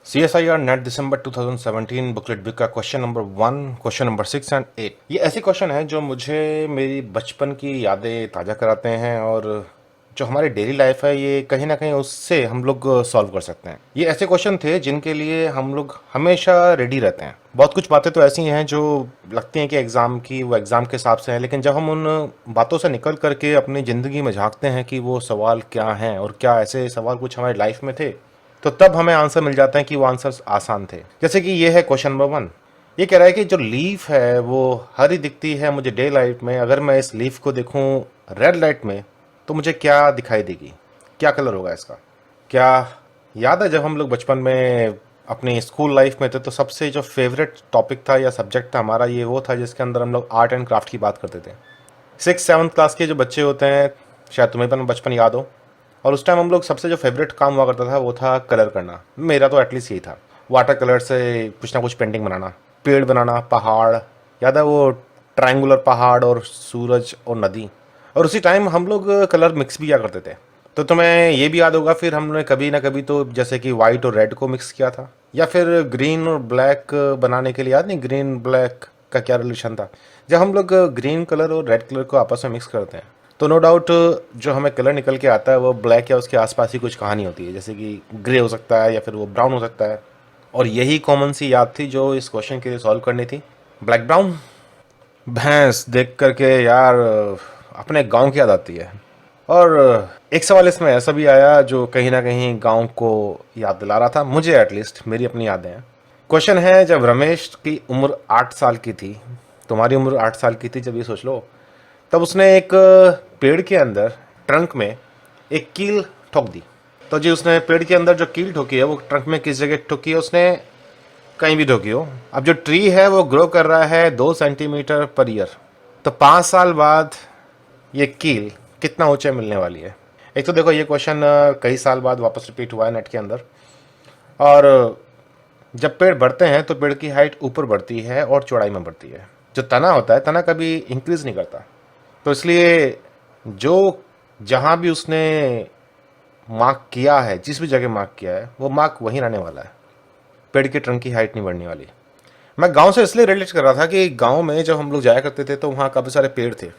CSIR net दिसंबर 2017 booklet बिक का question number 1, question number 6 and 8। ये ऐसे क्वेश्चन हैं जो मुझे मेरी बचपन की यादें ताज़ा कराते हैं और जो हमारी डेली लाइफ है ये कहीं ना कहीं उससे हम लोग सॉल्व कर सकते हैं। ये ऐसे क्वेश्चन थे जिनके लिए हम लोग हमेशा रेडी रहते हैं। बहुत कुछ बातें तो ऐसी हैं जो लगती हैं कि एग्ज़ाम की वो एग्ज़ाम के हिसाब से है, लेकिन जब हम उन बातों से निकल करके अपनी ज़िंदगी में झांकते हैं कि वो सवाल क्या हैं और क्या ऐसे सवाल कुछ हमारी लाइफ में थे, तो तब हमें आंसर मिल जाता है कि वो आंसर्स आसान थे। जैसे कि ये है क्वेश्चन नंबर 1। ये कह रहा है कि जो लीफ है वो हरी दिखती है मुझे डे लाइट में, अगर मैं इस लीफ को देखूं रेड लाइट में तो मुझे क्या दिखाई देगी, क्या कलर होगा इसका। क्या याद है जब हम लोग बचपन में अपनी स्कूल लाइफ में थे तो सबसे जो फेवरेट टॉपिक था या सब्जेक्ट था हमारा ये वो था जिसके अंदर हम लोग आर्ट एंड क्राफ्ट की बात करते थे। 6th 7th क्लास के जो बच्चे होते हैं, शायद तुम्हें भी बचपन याद हो, और उस टाइम हम लोग सबसे जो फेवरेट काम हुआ करता था वो था कलर करना। मेरा तो एटलीस्ट यही था, वाटर कलर से कुछ ना कुछ पेंटिंग बनाना, पेड़ बनाना, पहाड़, याद है वो ट्रायंगुलर पहाड़ और सूरज और नदी। और उसी टाइम हम लोग कलर मिक्स भी किया करते थे। तो तुम्हें ये भी याद होगा फिर हमने कभी ना कभी तो जैसे कि वाइट और रेड को मिक्स किया था, या फिर ग्रीन और ब्लैक बनाने के लिए, याद नहीं ग्रीन ब्लैक का क्या रिलेशन था। जब हम लोग ग्रीन कलर और रेड कलर को आपस में मिक्स करते हैं तो नो डाउट जो हमें कलर निकल के आता है वो ब्लैक या उसके आसपास ही कुछ कहानी होती है, जैसे कि ग्रे हो सकता है या फिर वो ब्राउन हो सकता है। और यही कॉमन सी याद थी जो इस क्वेश्चन के लिए सॉल्व करनी थी। ब्लैक ब्राउन भैंस देख करके यार अपने गांव की याद आती है। और एक सवाल इसमें ऐसा भी आया जो कहीं ना कहीं गांव को याद दिला रहा था, मुझे एटलीस्ट, मेरी अपनी यादें हैं। क्वेश्चन है जब रमेश की उम्र 8 साल की थी, तुम्हारी उम्र 8 साल की थी जब, ये सोच लो, तब उसने एक पेड़ के अंदर ट्रंक में एक कील ठोक दी। तो जी उसने पेड़ के अंदर जो कील ठोकी है वो ट्रंक में किस जगह ठोकी है, उसने कहीं भी ठोकी हो। अब जो ट्री है वो ग्रो कर रहा है 2 सेंटीमीटर पर ईयर, तो 5 साल बाद ये कील कितना ऊंचे मिलने वाली है। एक तो देखो ये क्वेश्चन कई साल बाद वापस रिपीट हुआ है नेट के अंदर। और जब पेड़ बढ़ते हैं तो पेड़ की हाइट ऊपर बढ़ती है और चौड़ाई में बढ़ती है। जो तना होता है, तना कभी इंक्रीज नहीं करता। तो इसलिए जो जहाँ भी उसने मार्क किया है, जिस भी जगह मार्क किया है, वो मार्क वहीं रहने वाला है, पेड़ के ट्रंक की हाइट नहीं बढ़ने वाली। मैं गांव से इसलिए रिलेट कर रहा था कि गांव में जब हम लोग जाया करते थे तो वहाँ काफ़ी सारे पेड़ थे।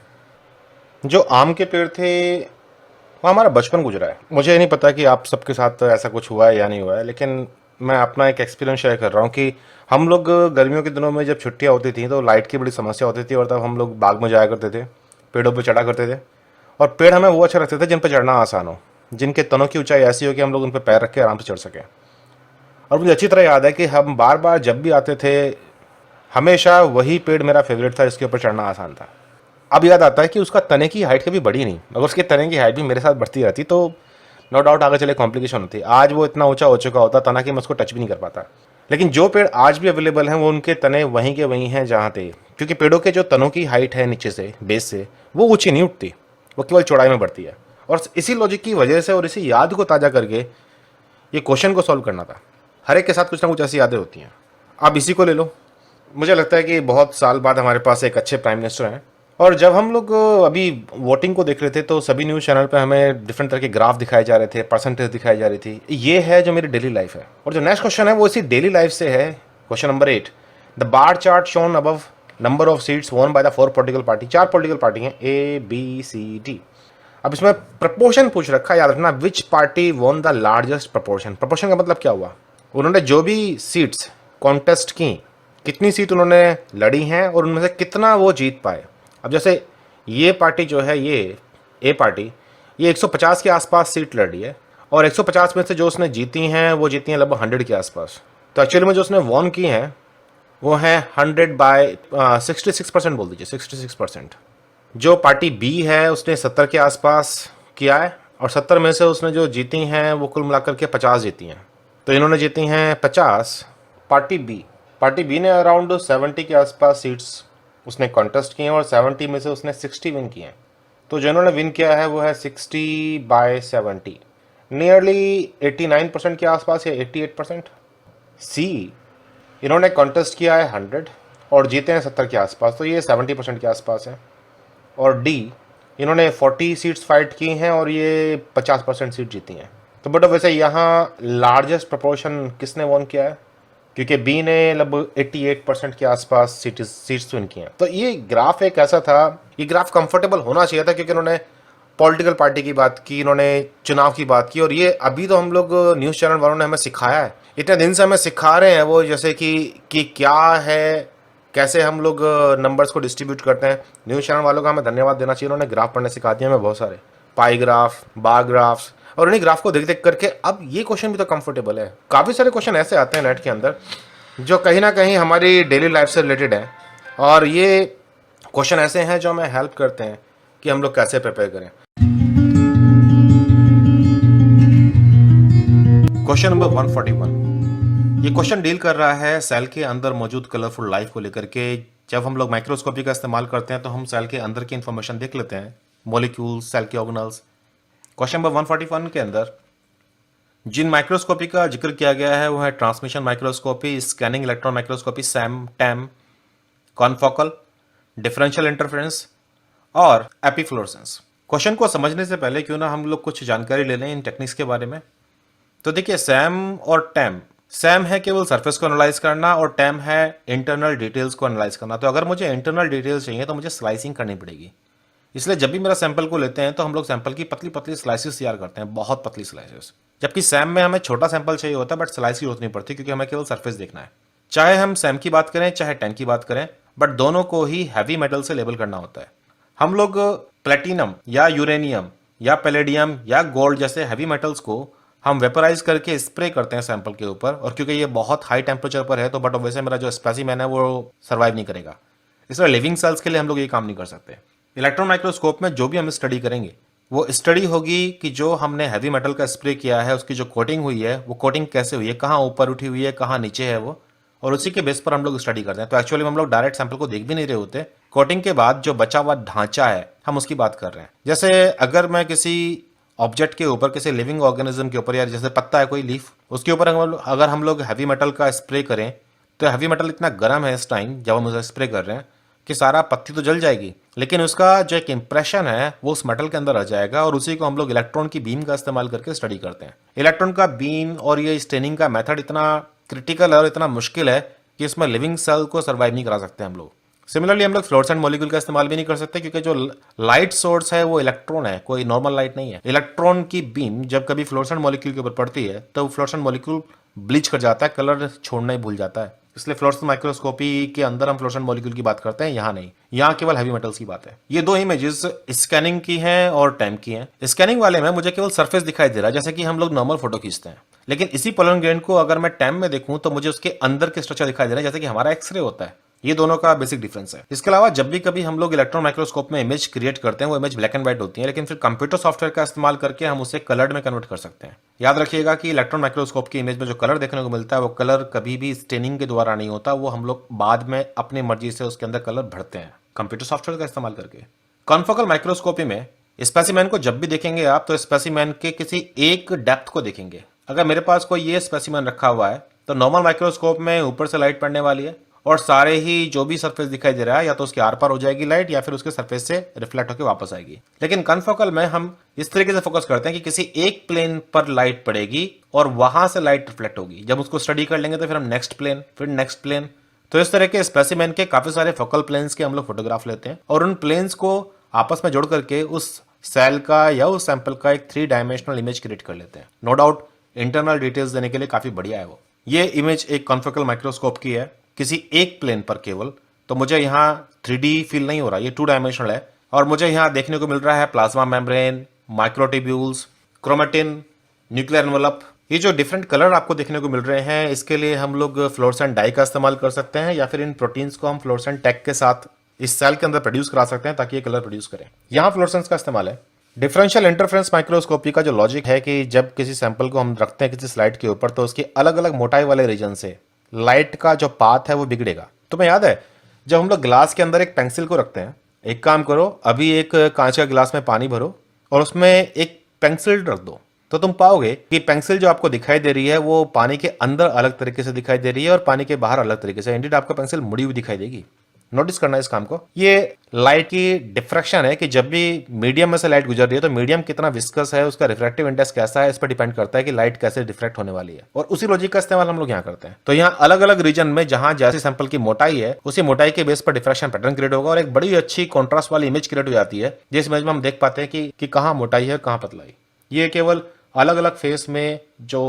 जो आम के पेड़ थे वहाँ हमारा बचपन गुजरा है। मुझे नहीं पता कि आप सबके साथ ऐसा कुछ हुआ है या नहीं हुआ है, लेकिन मैं अपना एक एक्सपीरियंस शेयर कर रहा हूँ कि हम लोग गर्मियों के दिनों में जब छुट्टियाँ होती थी तो लाइट की बड़ी समस्या होती थी, और तब हम लोग बाग में जाया करते थे, पेड़ों पर चढ़ा करते थे। और पेड़ हमें वो अच्छे लगते थे जिन पर चढ़ना आसान हो, जिनके तनों की ऊंचाई ऐसी हो कि हम लोग उन पर पैर रख के आराम से चढ़ सकें। और मुझे अच्छी तरह याद है कि हम बार बार जब भी आते थे हमेशा वही पेड़ मेरा फेवरेट था जिसके ऊपर चढ़ना आसान था। अब याद आता है कि उसका तने की हाइट कभी बढ़ी नहीं, अगर उसके तने की हाइट भी मेरे साथ बढ़ती रहती तो नो डाउट आगे चले कॉम्प्लिकेशन होती। आज वो इतना ऊंचा हो चुका होता तना कि मैं उसको टच भी नहीं कर पाता। लेकिन जो पेड़ आज भी अवेलेबल हैं वो उनके तने वहीं के वहीं हैं जहाँ थे, क्योंकि पेड़ों के जो तनों की हाइट है नीचे से, बेस से, वो ऊंची नहीं उठती, वो केवल चौड़ाई में बढ़ती है। और इसी लॉजिक की वजह से और इसी याद को ताज़ा करके ये क्वेश्चन को सॉल्व करना था। हर एक के साथ कुछ ना कुछ ऐसी यादें होती हैं। आप इसी को ले लो। मुझे लगता है कि बहुत साल बाद हमारे पास एक अच्छे प्राइम मिनिस्टर हैं। और जब हम लोग अभी वोटिंग को देख रहे थे तो सभी न्यूज़ चैनल पे हमें डिफरेंट तरह के ग्राफ दिखाए जा रहे थे, परसेंटेज दिखाई जा रही थी। ये है जो मेरी डेली लाइफ है। और जो नेक्स्ट क्वेश्चन है वो इसी डेली लाइफ से है। Question number 8, the bar chart shown above number of seats won by the 4 political party. 4 political party हैं, ABCD। अब इसमें प्रपोर्शन पूछ रखा है, याद रखना, विच party won the largest proportion. Proportion का मतलब क्या हुआ, उन्होंने जो भी सीट्स कॉन्टेस्ट की, कितनी सीट उन्होंने लड़ी हैं और उनमें से कितना वो जीत पाए। अब जैसे ये पार्टी जो है, ये ए पार्टी, ये 150 के आसपास सीट लड़ी है, और 150 में से जो उसने जीती हैं वो जीती हैं लगभग 100 के आसपास। तो एक्चुअली में जो उसने वॉन की हैं वो है 100 बाय 66%, बोल दीजिए 66%। जो पार्टी बी है उसने 70 के आसपास किया है, और 70 में से उसने जो जीती हैं वो कुल मिलाकर के 50 जीती हैं। तो इन्होंने जीती हैं 50, पार्टी बी ने अराउंड 70 के आसपास सीट्स उसने कॉन्टेस्ट किए हैं, और 70 में से उसने 60 विन किए हैं। तो जो इन्होंने विन किया है वो है 60/70, नियरली 89% के आसपास या 88%। सी, इन्होंने कॉन्टेस्ट किया है 100 और जीते हैं 70 के आसपास, तो ये 70% के आसपास है। और डी, इन्होंने 40 सीट्स फाइट की हैं और ये 50% सीट जीती हैं। तो बट वैसे यहाँ लार्जेस्ट प्रोपोर्शन किसने वॉन किया है, क्योंकि बी ने लगभग 88% के आसपास सीट्स विन की हैं। तो ये ग्राफ एक ऐसा था, ये ग्राफ कंफर्टेबल होना चाहिए था, क्योंकि इन्होंने पॉलिटिकल पार्टी की बात की, इन्होंने चुनाव की बात की, और ये अभी तो हम लोग न्यूज़ चैनल वालों ने हमें सिखाया है, इतने दिन से हमें सिखा रहे हैं वो, जैसे कि क्या है, कैसे हम लोग नंबर्स को डिस्ट्रीब्यूट करते हैं। न्यूज़ चैनल वालों का हमें धन्यवाद देना चाहिए, उन्होंने ग्राफ पढ़ने सिखा दिए हमें बहुत सारे, पाई ग्राफ, बार ग्राफ्स, और उन्हीं ग्राफ को देख देख करके अब ये क्वेश्चन भी तो कंफर्टेबल है। काफ़ी सारे क्वेश्चन ऐसे आते हैं नेट के अंदर जो कहीं ना कहीं हमारी डेली लाइफ से रिलेटेड है, और ये क्वेश्चन ऐसे हैं जो हमें हेल्प करते हैं कि हम लोग कैसे प्रिपेयर करें। क्वेश्चन नंबर 141, ये क्वेश्चन डील कर रहा है सेल के अंदर मौजूद कलरफुल लाइफ को लेकर के। जब हम लोग माइक्रोस्कोपी का इस्तेमाल करते हैं तो हम सेल के अंदर की इंफॉर्मेशन देख लेते हैं, मॉलिक्यूल्स, सेल के ऑर्गेनल्स। क्वेश्चन नंबर 141 के अंदर जिन माइक्रोस्कोपी का जिक्र किया गया है वो है transmission microscopy, scanning electron microscopy, Sam, time, confocal, differential interference और एपीफ्लोरेसेंस। क्वेश्चन को समझने से पहले क्यों ना हम लोग कुछ जानकारी ले लें इन टेक्निक्स के बारे में। तो देखिए, सैम और टैम, सैम है केवल सरफेस को एनालाइज करना और टैम है इंटरनल डिटेल्स को एनालाइज करना। तो अगर मुझे इंटरनल डिटेल्स चाहिए तो मुझे स्लाइसिंग करनी पड़ेगी। इसलिए जब भी मेरा सैंपल को लेते हैं तो हम लोग सैंपल की पतली पतली स्लाइसिस तैयार करते हैं, बहुत पतली स्लाइसिस। जबकि सैम में हमें छोटा सैंपल चाहिए होता है, बट स्लाइस की जरूरत नहीं पड़ती, क्योंकि हमें केवल सरफेस देखना है। चाहे हम सैम की बात करें चाहे टैम की बात करें, बट दोनों को ही हैवी मेटल से लेबल करना होता है। हम लोग प्लेटिनम या यूरेनियम या पैलेडियम या गोल्ड जैसे हैवी मेटल्स को हम वेपराइज करके स्प्रे करते हैं सैंपल के ऊपर, और क्योंकि ये बहुत हाई टेम्परेचर पर है तो बट वैसे मेरा जो स्पेसिमेन है वो सर्वाइव नहीं करेगा। इसलिए लिविंग सेल्स के लिए हम लोग ये काम नहीं कर सकते। इलेक्ट्रॉन माइक्रोस्कोप में जो भी हम स्टडी करेंगे वो स्टडी होगी कि जो हमने हैवी मेटल का स्प्रे किया है उसकी जो कोटिंग हुई है वो कोटिंग कैसे हुई है, कहाँ ऊपर उठी हुई है, कहाँ नीचे है वो, और उसी के बेस पर हम लोग स्टडी करते हैं। तो एक्चुअली हम लोग डायरेक्ट सैंपल को देख भी नहीं रहे होते, कोटिंग के बाद जो बचा हुआ ढांचा है हम उसकी बात कर रहे हैं। जैसे अगर मैं किसी ऑब्जेक्ट के ऊपर, किसी लिविंग ऑर्गेनिज्म के ऊपर, या जैसे पत्ता है कोई लीफ, उसके ऊपर अगर हम लोग हैवी मेटल का स्प्रे करें तो हैवी मेटल इतना गर्म है इस टाइम जब हम उसे स्प्रे कर रहे हैं कि सारा पत्ती तो जल जाएगी, लेकिन उसका जो एक इंप्रेशन है वो उस मेटल के अंदर आ जाएगा, और उसी को हम लोग इलेक्ट्रॉन की बीम का इस्तेमाल करके स्टडी करते हैं। इलेक्ट्रॉन का बीम और ये स्टेनिंग का मेथड इतना क्रिटिकल है और इतना मुश्किल है कि इसमें लिविंग सेल को सर्वाइव नहीं करा सकते हम लोग। सिमिलरली हम लोग फ्लोरेसेंट मॉलिक्यूल का इस्तेमाल भी नहीं कर सकते, क्योंकि जो लाइट सोर्स है वो इलेक्ट्रॉन है, कोई नॉर्मल लाइट नहीं है। इलेक्ट्रॉन की बीम जब कभी फ्लोरेसेंट मॉलिक्यूल के ऊपर पड़ती है तो फ्लोरेसेंट मॉलिक्यूल ब्लीच कर जाता है, कलर छोड़ना ही भूल जाता है। इसलिए फ्लोरेसेंट माइक्रोस्कोपी के अंदर हम फ्लोरेसेंट मॉलिक्यूल की बात करते हैं, यहाँ नहीं, यहाँ केवल हैवी मेटल्स की बात है। ये दो इमेजेस स्कैनिंग की हैं और टैम की हैं। स्कैनिंग वाले में मुझे केवल सरफेस दिखाई दे रहा है, जैसे कि हम लोग नॉर्मल फोटो खींचते हैं, लेकिन इसी पोलर ग्रेन को अगर मैं टैम में देखूं तो मुझे उसके अंदर के स्ट्रक्चर दिखाई दे रहे हैं, जैसे कि हमारा एक्सरे होता है। ये दोनों का बेसिक डिफरेंस है। इसके अलावा जब भी कभी हम लोग इलेक्ट्रॉन माइक्रोस्कोप में इमेज क्रिएट करते हैं वो इमेज ब्लैक एंड व्हाइट होती है, लेकिन फिर कंप्यूटर सॉफ्टवेयर का इस्तेमाल करके हम उसे कलर्ड में कन्वर्ट कर सकते हैं। याद रखिएगा कि इलेक्ट्रॉन माइक्रोस्कोप की इमेज में जो कलर देखने को मिलता है वो कलर कभी भी स्टेनिंग के द्वारा नहीं होता, वो हम लोग बाद में अपनी मर्जी से उसके अंदर कलर भरते हैं कंप्यूटर सॉफ्टवेयर का इस्तेमाल करके। कॉन्फोकल माइक्रोस्कोपी में स्पेसिमेन को जब भी देखेंगे आप तो स्पेसिमेन के किसी एक डेप्थ को देखेंगे। अगर मेरे पास कोई ये स्पेसिमेन रखा हुआ है तो नॉर्मल माइक्रोस्कोप में ऊपर से लाइट पड़ने वाली है और सारे ही जो भी सरफेस दिखाई दे रहा है या तो उसके आर पार हो जाएगी लाइट या फिर उसके सरफेस से रिफ्लेक्ट होकर वापस आएगी। लेकिन कॉन्फोकल में हम इस तरीके से फोकस करते हैं कि किसी एक प्लेन पर लाइट पड़ेगी और वहां से लाइट रिफ्लेक्ट होगी। जब उसको स्टडी कर लेंगे तो फिर हम नेक्स्ट प्लेन, फिर नेक्स्ट प्लेन। तो इस तरह के स्पेसिमेन के काफी सारे फोकल प्लेन्स के हम लोग फोटोग्राफ लेते हैं और उन प्लेन्स को आपस में जोड़ करके उस सेल का या उस सैंपल का एक 3 डायमेंशनल इमेज क्रिएट कर लेते हैं। नो डाउट इंटरनल डिटेल्स देने के लिए काफी बढ़िया है वो। ये इमेज एक कॉन्फोकल माइक्रोस्कोप की है किसी एक प्लेन पर केवल, तो मुझे यहाँ 3D फील नहीं हो रहा, ये 2 डायमेंशनल है और मुझे यहाँ देखने को मिल रहा है plasma membrane, microtubules, chromatin, nuclear envelope. ये जो डिफरेंट कलर आपको देखने को मिल रहे हैं इसके लिए हम लोग फ्लोरेसेंट डाई का इस्तेमाल कर सकते हैं या फिर इन प्रोटीन्स को हम फ्लोरेसेंट टैग के साथ इस सेल के अंदर प्रोड्यूस करा सकते हैं ताकि ये कलर प्रोड्यूस करें। यहाँ फ्लोरेसेंस का इस्तेमाल है। डिफरेंशियल इंटरफेरेंस माइक्रोस्कोपी का जो लॉजिक है कि जब किसी सैंपल को हम रखते हैं किसी स्लाइड के ऊपर तो उसकी अलग अलग मोटाई वाले रीजन से लाइट का जो पाथ है वो बिगड़ेगा। तुम्हें याद है जब हम लोग ग्लास के अंदर एक पेंसिल को रखते हैं, एक काम करो अभी एक कांच का गिलास में पानी भरो और उसमें एक पेंसिल रख दो, तो तुम पाओगे कि पेंसिल जो आपको दिखाई दे रही है वो पानी के अंदर अलग तरीके से दिखाई दे रही है और पानी के बाहर अलग तरीके से। इंडिड आपको पेंसिल मुड़ी हुई दिखाई देगी। नोटिस करना इस काम को। ये लाइट की डिफ्रैक्शन है कि जब भी मीडियम में से लाइट गुजर रही है तो मीडियम कितना विस्कस है, उसका रिफ्रैक्टिव इंडेक्स कैसा है, इस पर डिपेंड करता है कि लाइट कैसे डिफ्रैक्ट होने वाली है। और उसी लॉजिक का इस्तेमाल हम लोग यहाँ करते हैं। तो यहाँ अलग अलग रीजन में जहां जैसे सैंपल की मोटाई है उसी मोटाई के बेस पर डिफ्रैक्शन पैटर्न क्रिएट होगा और एक बड़ी अच्छी कॉन्ट्रास्ट वाली इमेज क्रिएट हो जाती है, जिस इमेज में हम देख पाते हैं कि कहाँ मोटाई है कहाँ पतलाई। ये केवल अलग अलग फेस में जो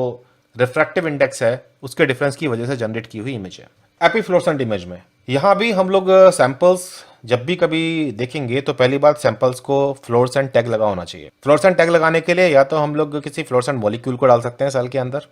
रिफ्रैक्टिव इंडेक्स है उसके डिफरेंस की वजह से जनरेट की हुई इमेज है। एपीफ्लोरेसेंट इमेज में यहाँ भी हम लोग सैंपल्स जब भी कभी देखेंगे तो पहली बात सैंपल्स को फ्लोरेसेंट टैग लगा होना चाहिए। फ्लोरेसेंट टैग लगाने के लिए या तो हम लोग किसी फ्लोरेसेंट मॉलिक्यूल को डाल सकते हैं सेल के अंदर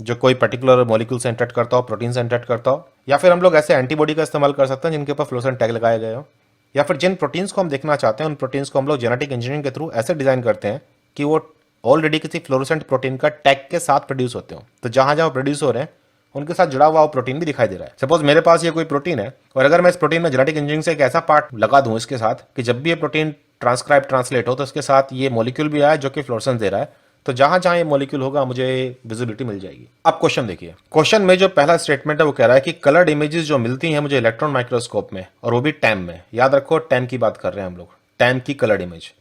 जो कोई पर्टिकुलर मॉलिक्यूल से इंटरेक्ट करता हो, प्रोटीन से इंटरेक्ट करता हो, या फिर हम लोग ऐसे एंटीबॉडी का इस्तेमाल कर सकते हैं जिनके ऊपर फ्लोरेसेंट टैग लगाए गए हो, या फिर जिन प्रोटीन्स को हम देखना चाहते हैं उन प्रोटीन्स को हम लोग जेनेटिक इंजीनियरिंग के थ्रू ऐसे डिजाइन करते हैं कि वो ऑलरेडी किसी फ्लोरेसेंट प्रोटीन का टैग के साथ प्रोड्यूस होते हो। तो जहां जहां प्रोड्यूस हो रहे हैं उनके साथ जुड़ा हुआ वो प्रोटीन भी दिखाई दे रहा है। सपोज मेरे पास ये कोई प्रोटीन है और अगर मैं इस प्रोटीन में जेनेटिक इंजीनियरिंग से एक ऐसा पार्ट लगा दूं इसके साथ कि जब भी ये प्रोटीन ट्रांसक्राइब ट्रांसलेट हो तो इसके साथ ये मॉलिक्यूल भी आए जो कि फ्लोरेसेंस दे रहा है, तो जहां जहां ये मॉलिक्यूल होगा मुझे विजिबिलिटी मिल जाएगी। अब क्वेश्चन देखिए, क्वेश्चन में जो पहला स्टेटमेंट है वो कह रहा है कि कलर्ड इमेजेस जो मिलती हैं मुझे इलेक्ट्रॉन माइक्रोस्कोप में और वो भी टैम में, याद रखो टैम की बात कर रहे हैं हम लोग, टैम की कलर्ड इमेज,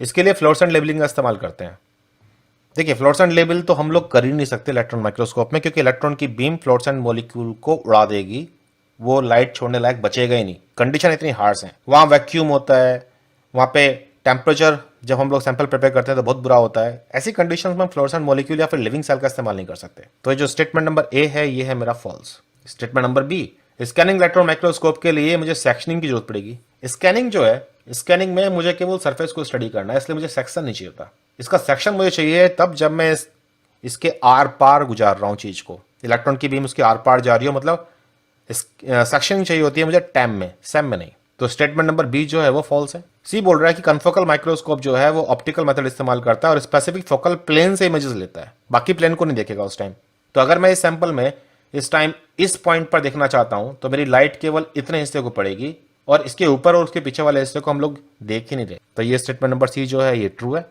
इसके लिए फ्लोरेसेंट लेबलिंग का इस्तेमाल करते हैं। देखिए फ्लोरेसेंट लेबल तो हम लोग कर ही नहीं सकते इलेक्ट्रॉन माइक्रोस्कोप में, क्योंकि इलेक्ट्रॉन की बीम फ्लोरेसेंट मॉलिक्यूल को उड़ा देगी, वो लाइट छोड़ने लायक बचेगा ही नहीं। कंडीशन इतनी हार्श है, वहां वैक्यूम होता है, वहां पे टेम्परेचर जब हम लोग सैंपल प्रिपेयर करते हैं तो बहुत बुरा होता है। ऐसी कंडीशंस में फ्लोरेसेंट मॉलिक्यूल या फिर लिविंग सेल का इस्तेमाल नहीं कर सकते। तो ये जो स्टेटमेंट नंबर ए है ये है मेरा false. Statement number B, scanning electron microscope के लिए मुझे सेक्शनिंग की जरूरत पड़ेगी। स्कैनिंग जो है, स्कैनिंग में मुझे केवल सरफेस को स्टडी करना है, इसलिए मुझे सेक्शन नहीं चाहिए होता। इसका सेक्शन मुझे चाहिए तब जब मैं इसके आर पार गुजार रहा हूं चीज को, इलेक्ट्रॉन की बीम उसके आर पार जा रही हो, मतलब सेक्शनिंग चाहिए होती है मुझे टैम में, सैम में नहीं। तो स्टेटमेंट नंबर बी जो है वो फॉल्स है। सी बोल रहा है कि कन्फोकल माइक्रोस्कोप जो है वो ऑप्टिकल मेथड इस्तेमाल करता है और स्पेसिफिक फोकल प्लेन से इमेजेस लेता है, बाकी प्लेन को नहीं देखेगा उस टाइम। तो अगर मैं इस सैंपल में इस टाइम इस पॉइंट पर देखना चाहता हूं तो मेरी लाइट केवल इतने हिस्से को पड़ेगी और इसके ऊपर और उसके पीछे वाले हिस्से को हम लोग देख ही नहीं रहे। तो ये स्टेटमेंट नंबर सी जो है ये ट्रू है।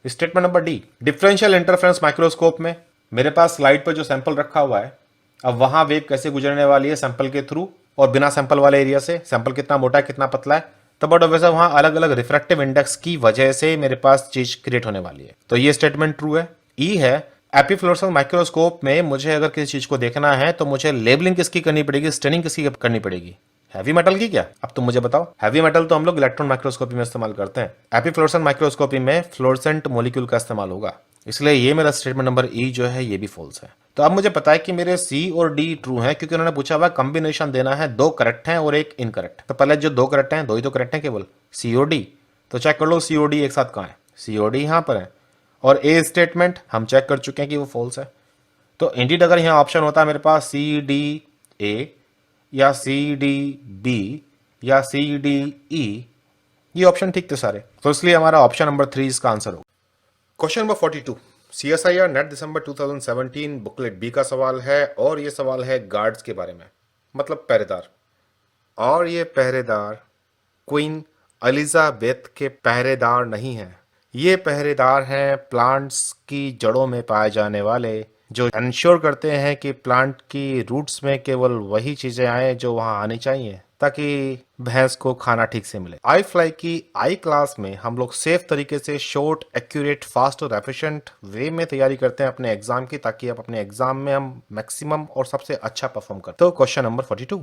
Statement number D, differential interference microscope में मेरे पास स्लाइड पर जो सैंपल रखा हुआ है, अब वहां वेव कैसे गुजरने वाली है सैंपल के थ्रू और बिना सैंपल वाले एरिया से, सैंपल कितना मोटा है कितना पतला है, तो बट वैसे वहां अलग अलग रिफ्रैक्टिव इंडेक्स की वजह से मेरे पास चीज क्रिएट होने वाली है। तो ये स्टेटमेंट ट्रू है। ई है, एपीफ्लोरेसेंस माइक्रोस्कोप में मुझे अगर किसी चीज को देखना है तो मुझे लेबलिंग किसकी करनी पड़ेगी, स्टेनिंग किसकी करनी पड़ेगी, हैवी मेटल की क्या? अब तुम मुझे बताओ। हैवी मेटल तो हम लोग इलेक्ट्रॉन माइक्रोस्कोपी में इस्तेमाल करते हैं, एपीफ्लोरेसेंस माइक्रोस्कोपी में फ्लोरेसेंट मॉलिक्यूल का इस्तेमाल होगा, इसलिए ये मेरा स्टेटमेंट नंबर ई जो है ये भी फॉल्स है। तो अब मुझे पता है कि मेरे सी और डी ट्रू हैं क्योंकि उन्होंने पूछा हुआ कॉम्बिनेशन देना है, दो करेक्ट हैं और एक इनकरेक्ट। तो पहले जो दो करेक्ट हैं, दो ही तो करेक्ट हैं केवल, सी और डी। तो चेक कर लो सी और डी एक साथ कहाँ है, सी और डी यहाँ पर है। और ए स्टेटमेंट हम चेक कर चुके हैं कि वो फॉल्स है। तो इंडीड अगर यहाँ ऑप्शन होता है मेरे पास सी डी ए या सी डी बी या सी डी ई, ये ऑप्शन ठीक थे सारे, तो इसलिए हमारा ऑप्शन नंबर 3 इसका आंसर होगा। क्वेश्चन नंबर 42, CSIR नेट दिसंबर 2017 बुकलेट बी का सवाल है और ये सवाल है गार्ड्स के बारे में, मतलब पहरेदार। और ये पहरेदार क्वीन एलिजाबेथ के पहरेदार नहीं हैं, ये पहरेदार हैं प्लांट्स की जड़ों में पाए जाने वाले, जो इंश्योर करते हैं कि प्लांट की रूट्स में केवल वही चीजें आए जो वहां आनी चाहिए ताकि भैंस को खाना ठीक से मिले। आई फ्लाई की आई क्लास में हम लोग सेफ तरीके से शॉर्ट, एक्यूरेट, फास्ट और एफिशिएंट वे में तैयारी करते हैं अपने एग्जाम की, ताकि आप अपने एग्जाम में हम मैक्सिमम और सबसे अच्छा परफॉर्म करते। तो question number 42,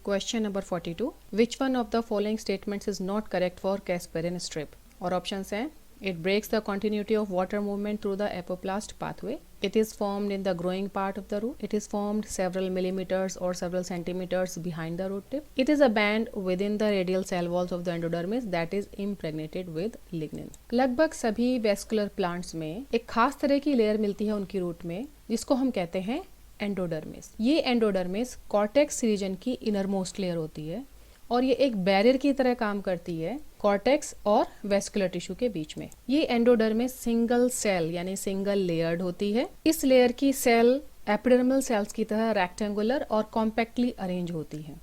Question number 42. Which one of the following statements is not correct for Casparian strip? और options हैं, it breaks the continuity of water movement through the apoplast pathway. It is formed in the growing part of the root. It is formed several millimeters or several centimeters behind the root tip. It is a band within the radial cell walls of the endodermis that is impregnated with lignin. लगभग सभी vascular plants में एक खास तरह की layer मिलती है उनकी रूट में, जिसको हम कहते हैं एंडोडर्मिस। ये एंडोडर्मिस कॉर्टेक्स रीजन की इनरमोस्ट लेयर होती है और ये एक बैरियर की तरह काम करती है कॉर्टेक्स और वेस्कुलर टिश्यू के बीच में। ये एंडोडर्मिस सिंगल सेल यानी सिंगल लेयर्ड होती है। इस लेयर की सेल एपिडर्मल सेल्स की तरह रेक्टेंगुलर और कॉम्पैक्टली अरेंज होती है।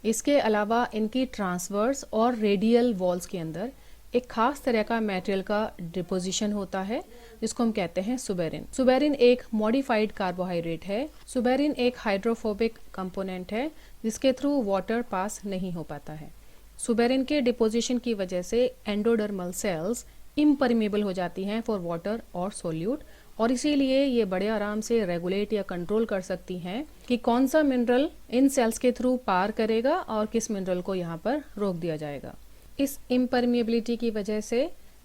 इसके अलावा इनकी ट्रांसवर्स और रेडियल वॉल्स के अंदर एक खास तरह का मटेरियल का डिपोजिशन होता है जिसको हम कहते हैं सुबेरिन। सुबेरिन एक मॉडिफाइड कार्बोहाइड्रेट है। सुबेरिन एक हाइड्रोफोबिक कंपोनेंट है जिसके थ्रू वाटर पास नहीं हो पाता है। सुबेरिन के डिपोजिशन की वजह से एंडोडर्मल सेल्स इम्परमेबल हो जाती हैं फॉर वाटर और सोल्यूट, और इसीलिए ये बड़े आराम से रेगुलेट या कंट्रोल कर सकती हैं कि कौन सा मिनरल इन सेल्स के थ्रू पार करेगा और किस मिनरल को यहाँ पर रोक दिया जाएगा। इस इम्परमेबिलिटी की वजह से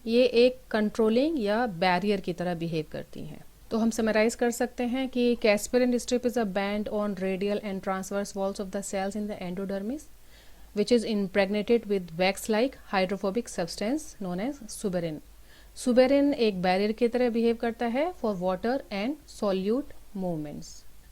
ये एक कंट्रोलिंग या बैरियर की तरह बिहेव करती हैं। तो हम समराइज कर सकते हैं कि Casparian strip is a band on radial and transverse walls of the cells in the endodermis which is impregnated with wax-like hydrophobic substance known as suberin. Suberin एक बैरियर की तरह बिहेव करता है for water and solute movements.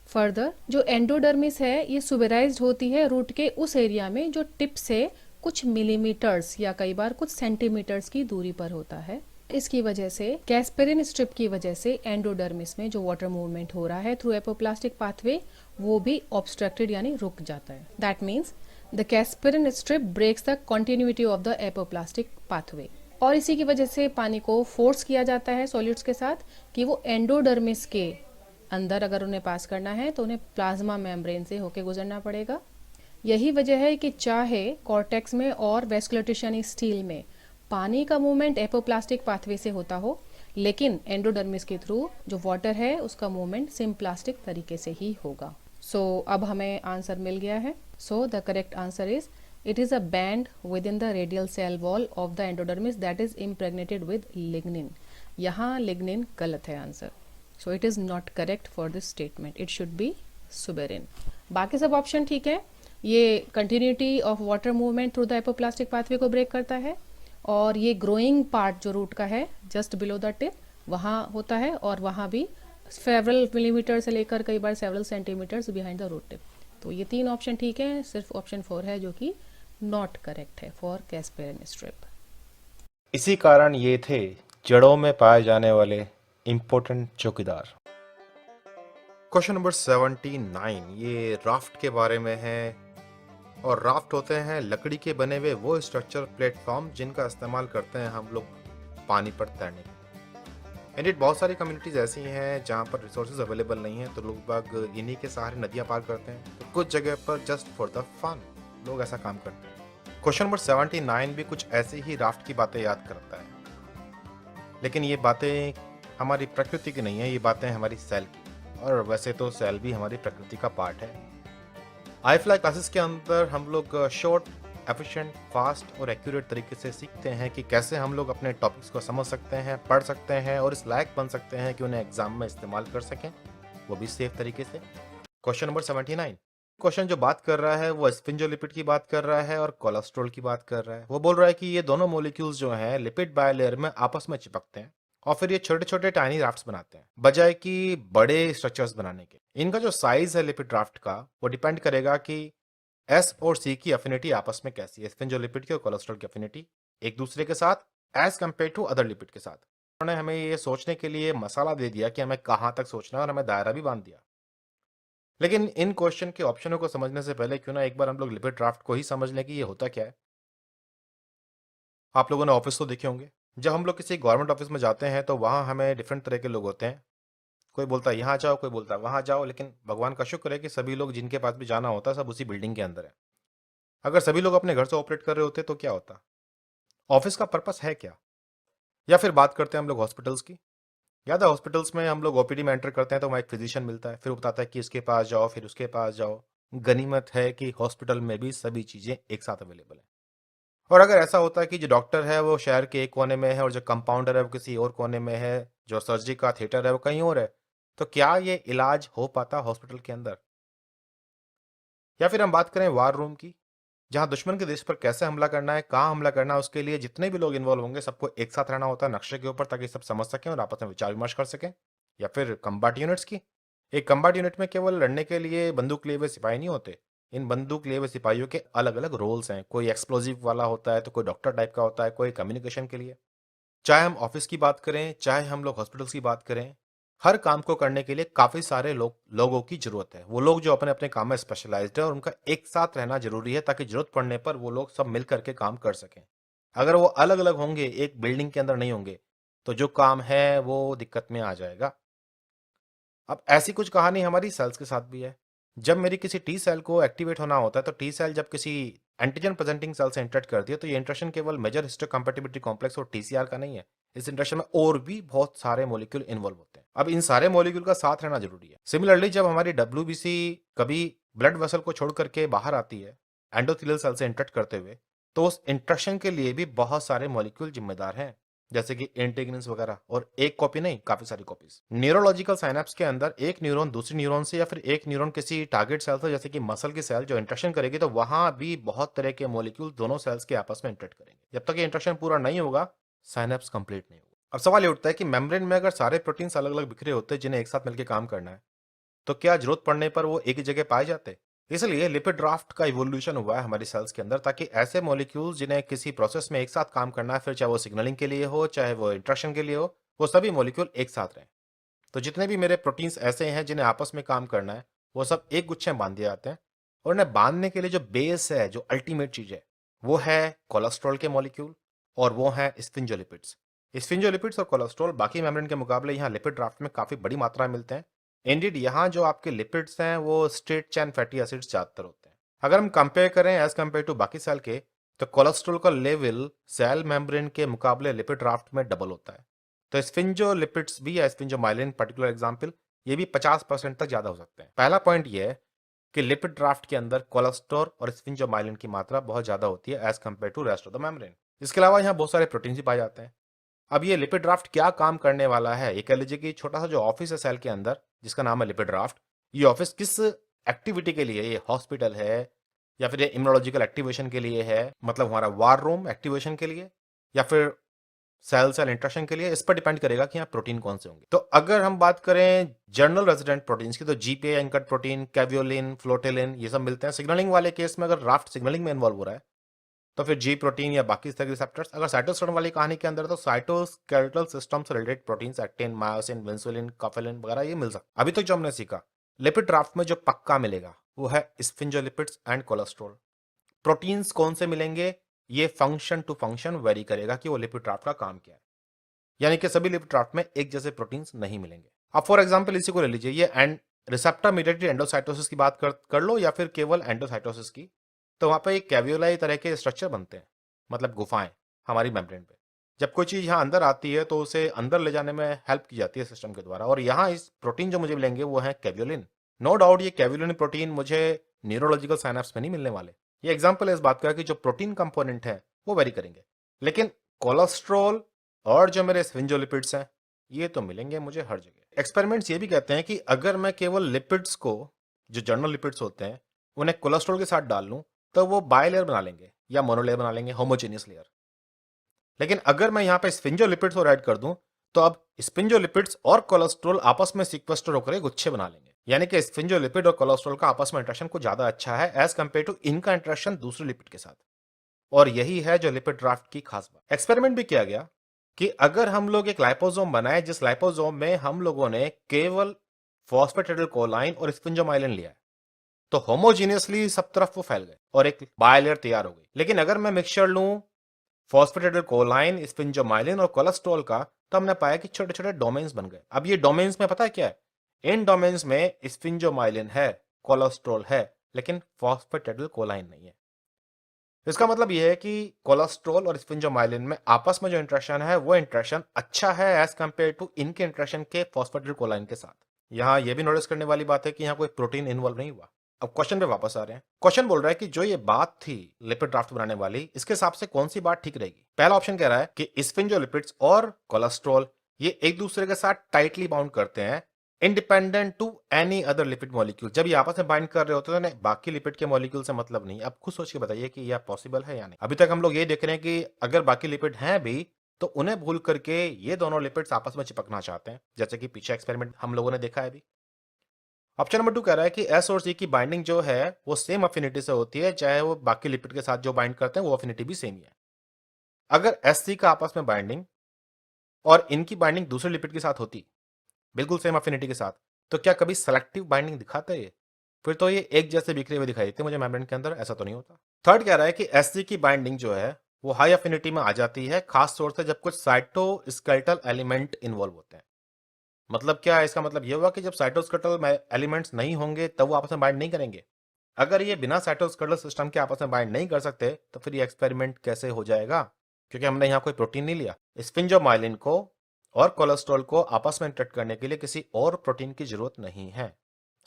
Further जो endodermis है ये सुबेराइज्ड होती है रूट के उस एरिया में जो टिप से कुछ मिलीमीटर्स या कई बार कुछ सेंटीमीटर्स की दूरी पर होता है। इसकी वजह से कैस्पेरिन स्ट्रिप की वजह से एंडोडर्मिस में जो वाटर मूवमेंट हो रहा है थ्रू एपोप्लास्टिक पाथवे वो भी ऑब्स्ट्रक्टेड यानी रुक जाता है। That means the Casparian strip breaks the continuity of the apoplastic pathway, और इसी की वजह से पानी को फोर्स किया जाता है सॉल्यूट्स के साथ कि वो एंडोडर्मिस के अंदर अगर उन्हें पास करना है तो उन्हें प्लाज्मा मेम्ब्रेन से होके गुजरना पड़ेगा। यही वजह है कि चाहे कॉर्टेक्स में और वेस्कुलर टिश्यू यानी स्टील में पानी का मूवमेंट एपोप्लास्टिक पाथवे से होता हो, लेकिन एंडोडर्मिस के थ्रू जो वाटर है उसका मूवमेंट सिम्प्लास्टिक तरीके से ही होगा। सो अब हमें आंसर मिल गया है। So the correct answer is it is a band within the radial cell wall of the endodermis that is impregnated with lignin. यहाँ lignin गलत है answer. So it is not correct for this statement. It should be suberin. बाकी सब option ठीक है। ये continuity of water movement through the apoplastic pathway को break करता है, और ये growing part जो रूट का है just below the tip वहाँ होता है, और वहाँ भी several millimeter से लेकर कई बार several centimeters behind the root tip। तो ये तीन ऑप्शन ठीक है, सिर्फ ऑप्शन 4 है जो कि नॉट करेक्ट है फॉर कैस्पेरिन स्ट्रिप। इसी कारण ये थे जड़ों में पाए जाने वाले इम्पोर्टेंट चौकीदार। क्वेश्चन नंबर 79 ये राफ्ट के बारे में है, और राफ्ट होते हैं लकड़ी के बने हुए वो स्ट्रक्चर प्लेटफॉर्म जिनका इस्तेमाल करते हैं हम लोग पानी पर तैरने के। इंडिया बहुत सारी कम्युनिटीज़ ऐसी हैं जहाँ पर रिसोर्सेज अवेलेबल नहीं है, तो लोग बाग इन्हीं के सहारे नदियाँ पार करते हैं। तो कुछ जगह पर जस्ट फॉर द फन लोग ऐसा काम करते हैं। क्वेश्चन नंबर 79 भी कुछ ऐसी ही राफ्ट की बातें याद करता है, लेकिन ये बातें हमारी प्रकृति की नहीं है, ये बातें हमारी सेल की, और वैसे तो सेल भी हमारी प्रकृति का पार्ट है। आई फ्लाई क्लासेस के अंदर हम लोग शॉर्ट, एफिशिएंट, फास्ट और एक्यूरेट तरीके से सीखते हैं कि कैसे हम लोग अपने टॉपिक्स को समझ सकते हैं, पढ़ सकते हैं और इस लायक बन सकते हैं कि उन्हें एग्जाम में इस्तेमाल कर सकें, वो भी सेफ तरीके से। क्वेश्चन नंबर 79 क्वेश्चन जो बात कर रहा है वो स्फिंजोलिपिड की बात कर रहा है और कोलेस्ट्रॉल की बात कर रहा है। वो बोल रहा है कि ये दोनों मॉलिक्यूल्स जो हैं लिपिड बायलेयर में आपस में चिपकते हैं और फिर ये छोटे छोटे टाइनी राफ्ट्स बनाते हैं बजाय कि बड़े स्ट्रक्चर्स बनाने के। इनका जो साइज है लिपिड राफ्ट का वो डिपेंड करेगा कि एस और सी की अफिनिटी आपस में कैसी है। स्फिंजोलिपिड की और कोलेस्ट्रॉल की अफिनिटी एक दूसरे के साथ as compare to other lipid के साथ। उन्होंने हमें ये सोचने के लिए मसाला दे दिया कि हमें कहाँ तक सोचना है और हमें दायरा भी बांध दिया। लेकिन इन क्वेश्चन के ऑप्शनों को समझने से पहले क्यों ना एक बार हम लोग लिपिड ड्राफ्ट को ही समझ लें कि ये होता क्या है। आप लोगों ने ऑफिस तो देखे होंगे, जब हम लोग किसी गवर्नमेंट ऑफिस में जाते हैं तो वहाँ हमें डिफरेंट तरह के लोग होते हैं। कोई बोलता है यहाँ जाओ, कोई बोलता है वहाँ जाओ, लेकिन भगवान का शुक्र है कि सभी लोग जिनके पास भी जाना होता है सब उसी बिल्डिंग के अंदर है। अगर सभी लोग अपने घर से ऑपरेट कर रहे होते तो क्या होता? ऑफिस का पर्पस है क्या? या फिर बात करते हैं हम लोग हॉस्पिटल्स की। याद है हॉस्पिटल्स में हम लोग ओपीडी में एंटर करते हैं तो वहाँ एक फिजिशियन मिलता है, फिर वो बताता है कि इसके पास जाओ, फिर उसके पास जाओ। गनीमत है कि हॉस्पिटल में भी सभी चीज़ें एक साथ अवेलेबल है। और अगर ऐसा होता है कि जो डॉक्टर है वो शहर के एक कोने में है और जो कंपाउंडर है वो किसी और कोने में है, जो सर्जरी का थिएटर है वो कहीं और है, तो क्या ये इलाज हो पाता हॉस्पिटल के अंदर? या फिर हम बात करें वार रूम की, जहां दुश्मन के देश पर कैसे हमला करना है, कहाँ हमला करना है, उसके लिए जितने भी लोग इन्वॉल्व होंगे सबको एक साथ रहना होता है नक्शे के ऊपर ताकि सब समझ सकें और आपस में विचार विमर्श कर सकें। या फिर कम्बाट यूनिट्स की, एक कम्बाट यूनिट में केवल लड़ने के लिए बंदूक लिए हुए सिपाही नहीं होते। इन बंदूक लिए हुए सिपाहियों के अलग अलग रोल्स हैं। कोई एक्सप्लोजिव वाला होता है तो कोई डॉक्टर टाइप का होता है, कोई कम्युनिकेशन के लिए। चाहे हम ऑफिस की बात करें, चाहे हम लोग हॉस्पिटल्स की बात करें, हर काम को करने के लिए काफी सारे लोगों की जरूरत है। वो लोग जो अपने अपने काम में स्पेशलाइज्ड है और उनका एक साथ रहना जरूरी है ताकि जरूरत पड़ने पर वो लोग सब मिल करके काम कर सकें। अगर वो अलग अलग होंगे, एक बिल्डिंग के अंदर नहीं होंगे, तो जो काम है वो दिक्कत में आ जाएगा। अब ऐसी कुछ कहानी हमारी सेल्स के साथ भी है। जब मेरी किसी टी सेल को एक्टिवेट होना होता है, तो टी सेल जब किसी एंटीजन प्रेजेंटिंग सेल से इंटरेक्ट करती है, तो ये इंटरेक्शन केवल मेजर हिस्टोकम्पैटिबिलिटी कॉम्प्लेक्स और टीसीआर का नहीं है। इस इंटरेक्शन में और भी बहुत सारे मॉलिक्यूल इन्वॉल्व होते हैं। अब इन सारे मॉलिक्यूल का साथ रहना जरूरी है। सिमिलरली जब हमारी डब्ल्यूबीसी कभी ब्लड वेसल को छोड़ करके बाहर आती है एंडोथेलियल सेल से इंटरेक्ट करते हुए, तो उस इंटरेक्शन के लिए भी बहुत सारे मॉलिक्यूल जिम्मेदार हैं, जैसे कि इंटीग्रिन्स वगैरह। और एक कॉपी नहीं, काफी सारी कॉपीज। न्यूरोलॉजिकल साइनेप्स के अंदर एक न्यूरॉन दूसरी न्यूरॉन से, या फिर एक न्यूरॉन किसी टारगेट सेल से, जैसे कि मसल की सेल जो इंटरेक्शन करेगी, तो वहां भी बहुत तरह के मॉलिक्यूल दोनों सेल्स के आपस में इंटरेक्ट करेंगे। जब तक ये इंटरेक्शन पूरा नहीं होगा, साइनेप्स कंप्लीट नहीं होगा। अब सवाल ये उठता है कि मेम्ब्रेन में अगर सारे प्रोटीन्स अलग अलग बिखरे होते हैं जिन्हें एक साथ मिलकर काम करना है, तो क्या जरूरत पड़ने पर वो एक ही जगह पाए जाते? इसलिए लिपिड ड्राफ्ट का इवोल्यूशन हुआ है हमारी सेल्स के अंदर, ताकि ऐसे मॉलिक्यूल्स जिन्हें किसी प्रोसेस में एक साथ काम करना है, फिर चाहे वो सिग्नलिंग के लिए हो, चाहे वो इंट्रैक्शन के लिए हो, वो सभी मॉलिक्यूल एक साथ रहें। तो जितने भी मेरे प्रोटीन्स ऐसे हैं जिन्हें आपस में काम करना है, वो सब एक गुच्छे में बांध दिए जाते हैं। और उन्हें बांधने के लिए जो बेस है, जो अल्टीमेट चीज है, वो है कोलेस्ट्रॉल के मॉलिक्यूल, और वो है स्फिंजोलिपिड्स। स्फिंजोलिपिड्स और कोलेस्ट्रॉल बाकी मेम्ब्रेन के मुकाबले यहाँ लिपिड ड्राफ्ट में काफी बड़ी मात्रा में मिलते हैं। इंडीड यहाँ जो आपके लिपिड्स हैं वो स्ट्रेट चैन फैटी एसिड्स ज्यादातर होते हैं। अगर हम कंपेयर करें एज कंपेयर टू बाकी सेल के, तो कोलेस्ट्रॉल का लेवल सेल मेम्ब्रेन के मुकाबले लिपिड ड्राफ्ट में डबल होता है। तो स्फिंजोलिपिड्स भी या स्फिंजोमाइलिन पर्टिकुलर एग्जांपल, ये भी 50% तक ज्यादा हो सकते हैं। पहला पॉइंट ये है कि लिपिड ड्राफ्ट के अंदर कोलेस्ट्रॉल और स्फिंजोमाइलिन की मात्रा बहुत ज्यादा होती है as compare to rest of the membrane. इसके अलावा यहाँ बहुत सारे प्रोटीन भी पाए जाते हैं। अब ये लिपिड ड्राफ्ट क्या काम करने वाला है, ये कह लीजिए कि छोटा सा जो ऑफिस है सेल के अंदर जिसका नाम है लिपिड ड्राफ्ट, ये ऑफिस किस एक्टिविटी के लिए, ये हॉस्पिटल है या फिर ये इम्यूनोलॉजिकल एक्टिवेशन के लिए है, मतलब हमारा वार रूम एक्टिवेशन के लिए, या फिर सेल सेल इंटरेक्शन के लिए, इस पर डिपेंड करेगा कि यहाँ प्रोटीन कौन से होंगे। तो अगर हम बात करें जनरल रेजिडेंट प्रोटीन्स की, तो जीपीए एंकर्ड प्रोटीन, कैवियोलिन, फ्लोटेलिन, ये सब मिलते हैं। सिग्नलिंग वाले केस में अगर ड्राफ्ट सिग्नलिंग में इन्वॉल्व हो रहा है, तो फिर जी प्रोटीन या बाकी तरह के रिसेप्टर्स। अगर साइटोस्केलेटन वाली कहानी के अंदर, तो साइटोस्केलेटल सिस्टम से रिलेटेड प्रोटीन्स, एक्टिन, मायोसिन, विंसुलिन, कफेलिन वगैरह ये मिल सकता है। अभी तक जो हमने सीखा, लिपिड ड्राफ्ट में जो पक्का मिलेगा वो है स्फिंजोलिपिड्स एंड कोलेस्ट्रॉल। प्रोटीन्स कौन से मिलेंगे, ये फंक्शन टू फंक्शन वेरी करेगा कि वो लिपिड ड्राफ्ट का काम क्या है। यानी कि सभी लिपिड ड्राफ्ट में एक जैसे प्रोटीन्स नहीं मिलेंगे। अब फॉर एग्जांपल इसी को ले लीजिए, ये रिसेप्टर मीडिएटेड एंडोसाइटोसिस की बात कर लो, या फिर केवल एंडोसाइटोसिस की, तो वहां पे एक कैवियोलाई तरह के स्ट्रक्चर बनते हैं, मतलब गुफाएं हमारी मेम्ब्रेन पे। जब कोई चीज यहाँ अंदर आती है तो उसे अंदर ले जाने में हेल्प की जाती है सिस्टम के द्वारा, और यहाँ इस प्रोटीन जो मुझे मिलेंगे वो है कैवियोलिन। नो डाउट ये कैवियोलिन प्रोटीन मुझे न्यूरोलॉजिकल साइनेप्स में नहीं मिलने वाले। ये एग्जाम्पल है इस बात का कि जो प्रोटीन कंपोनेंट है वो वेरी करेंगे, लेकिन कोलेस्ट्रॉल और जो मेरे स्फिंजोलिपिड्स हैं ये तो मिलेंगे मुझे हर जगह। एक्सपेरिमेंट्स ये भी कहते हैं कि अगर मैं केवल लिपिड्स को, जो जर्नल लिपिड्स होते हैं, उन्हें कोलेस्ट्रॉल के साथ डाल लूं, तो वो बायलेयर बना लेंगे या मोनोलेयर बना लेंगे, होमोजेनियस लेयर। लेकिन अगर मैं यहाँ पे स्फिंजोलिपिड्स और ऐड कर दूं, तो अब स्फिंजोलिपिड्स और कोलेस्ट्रॉल आपस में सीक्वेस्टर होकर गुच्छे बना लेंगे। यानी कि स्फिंजोलिपिड और कोलेस्ट्रॉल का आपस में इंटरेक्शन को ज्यादा अच्छा है एज कंपेयर टू इनका इंटरेक्शन दूसरे लिपिड के साथ। और यही है जो लिपिड ड्राफ्ट की खास बात। एक्सपेरिमेंट भी किया गया कि अगर हम लोग एक लाइपोसोम बनाए, जिस लाइपोसोम में हम लोगों ने केवल फॉस्फेटिडिलकोलाइन और स्फिंजोमाइलिन लिया है, तो होमोजीनियसली सब तरफ वो फैल गए और एक बायलेयर तैयार हो गई। लेकिन अगर मैं मिक्सचर लूं फॉस्फेटिडिलकोलाइन, स्फिंजोमाइलिन और कोलेस्ट्रॉल का, तो हमने पाया कि छोटे छोटे डोमेन्स बन गए। अब ये डोमेन्स में पता है क्या है, इन डोमेन्स में स्फिंजोमाइलिन है, कोलेस्ट्रॉल है, लेकिन फॉस्फेटिडिलकोलाइन नहीं है। इसका मतलब यह है कि कोलेस्ट्रॉल और स्फिंजोमाइलिन में आपस में जो इंटरेक्शन है वो इंटरेक्शन अच्छा है एज कंपेयर टू इनके इंटरेक्शन के फॉस्फेटिडिलकोलाइन के साथ। यहां यह भी नोटिस करने वाली बात है कि यहां कोई प्रोटीन इन्वॉल्व नहीं हुआ। अब क्वेश्चन पे वापस आ रहे हैं। क्वेश्चन बोल रहा है कि जो ये बात थी लिपिड ड्राफ्ट बनाने वाली, इसके हिसाब से कौन सी बात ठीक रहेगी। पहला ऑप्शन कह रहा है कि स्फिंजोलिपिड्स और कोलेस्ट्रॉल ये एक दूसरे के साथ टाइटली बाउंड करते हैं, independent to any other lipid molecule. जब ये आपस में बाइंड कर रहे होते हैं तो बाकी लिपिड के मॉलिक्यूल से मतलब नहीं। अब खुद सोच के बताइए कि यह पॉसिबल है या नहीं। अभी तक हम लोग ये देख रहे हैं कि अगर बाकी लिपिड हैं भी, तो उन्हें भूल करके ये दोनों लिपिड्स आपस में चिपकना चाहते हैं, जैसे कि पीछे एक्सपेरिमेंट हम लोगों ने देखा है अभी। ऑप्शन नंबर 2 कह रहा है कि एस और सी की बाइंडिंग जो है वो सेम अफिनिटी से होती है, चाहे वो बाकी लिपिड के साथ जो बाइंड करते हैं वो अफिनिटी भी सेम ही है। अगर एस सी का आपस में बाइंडिंग और इनकी बाइंडिंग दूसरे लिपिड के साथ होती, बिल्कुल सेम अफिनिटी के साथ, तो क्या कभी सेलेक्टिव बाइंडिंग दिखाते हैं? फिर तो ये एक जैसे बिखरे हुए दिखाई देते मुझे मेम्ब्रेन के अंदर, ऐसा तो नहीं होता। थर्ड कह रहा है कि एस सी की बाइंडिंग जो है वो हाई अफिनिटी में आ जाती है, खास तौर से जब कुछ साइटोस्केलेटल एलिमेंट इन्वॉल्व होते हैं। मतलब क्या है इसका मतलब ये हुआ कि जब साइटोस्केलेटल एलिमेंट्स नहीं होंगे तब वो आपस में बाइंड नहीं करेंगे। अगर ये बिना साइटोस्केलेटल सिस्टम के आपस में बाइंड नहीं कर सकते तो फिर ये एक्सपेरिमेंट कैसे हो जाएगा, क्योंकि हमने यहाँ कोई प्रोटीन नहीं लिया। स्फिंजोमाइलिन को और कोलेस्ट्रॉल को आपस में इंटरेक्ट करने के लिए किसी और प्रोटीन की जरूरत नहीं है।